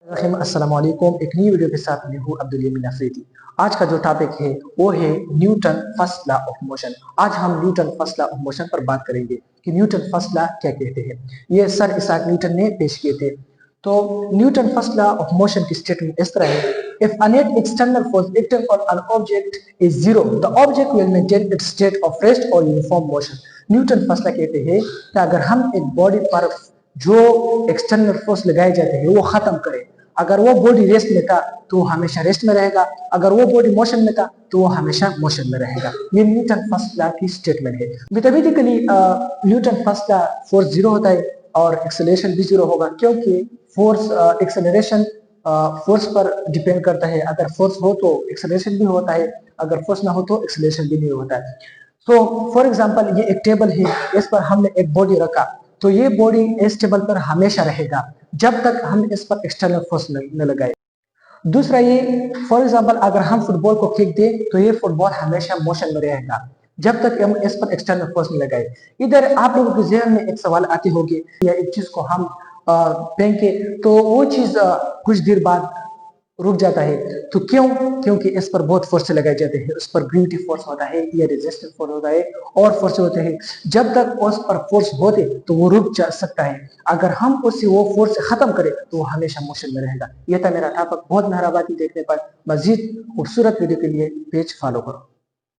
अस्सलाम वालेकुम। एक नई वीडियो के साथ मैं हूँ अब्दुल यमीन अफरीदी। आज का जो टॉपिक है वो है Newton first law of motion. आज हम Newton first law of motion पर बात करेंगे कि न्यूटन फर्स्ट लॉ क्या कहते हैं। ये सर इसाक न्यूटन ने पेश किए थे। तो Newton first law of motion की स्टेटमेंट इस तरह है, if a net external force acting on an object is zero, the object will maintain its state of rest or uniform motion। Newton first law कहते हैं कि अगर हम एक बॉडी पर जो एक्सटर्नल फोर्स लगाए जाते हैं वो खत्म करें, अगर वो बॉडी रेस्ट में था तो वो हमेशा रेस्ट में रहेगा, अगर वो बॉडी मोशन में था तो वो हमेशा मोशन में रहेगा। ये न्यूटन फर्स्ट लॉ की स्टेटमेंट है। Mathematically Newton first law force zero होता है और एक्सेलरेशन भी जीरो होगा, क्योंकि फोर्स एक्सेलरेशन फोर्स पर डिपेंड करता है। अगर फोर्स हो तो एक्सेलरेशन भी होता है, अगर फोर्स ना हो तो एक्सेलरेशन भी नहीं होता है। तो फॉर एग्जांपल ये एक टेबल है, इस पर हमने एक बॉडी रखा तो ये बॉडी इस टेबल पर हमेशा रहेगा जब तक हम इस पर एक्सटर्नल फोर्स न लगाए। दूसरा ये, फॉर एग्जांपल अगर हम फुटबॉल को फेंक दें तो ये फुटबॉल हमेशा मोशन में रहेगा जब तक हम इस पर एक्सटर्नल फोर्स नहीं लगाए। इधर आप लोगों के जहन में एक सवाल आते होंगे, या एक चीज को हम फेंके तो वो चीज कुछ देर बाद रुक जाता है, तो क्यों? क्योंकि इस पर बहुत फोर्स लगाए जाते हैं। उस पर ग्रेविटी फोर्स होता है या रेजिस्टेंस फोर्स होता है और फोर्स होते हैं। जब तक उस पर फोर्स होते तो वो रुक जा सकता है, अगर हम उससे वो फोर्स खत्म करें तो वो हमेशा मोशन में रहेगा। यह था मेरा टॉपिक। बहुत मेहरबानी देखने पर। मजीद खूबसूरत वीडियो के लिए पेज फॉलो करो।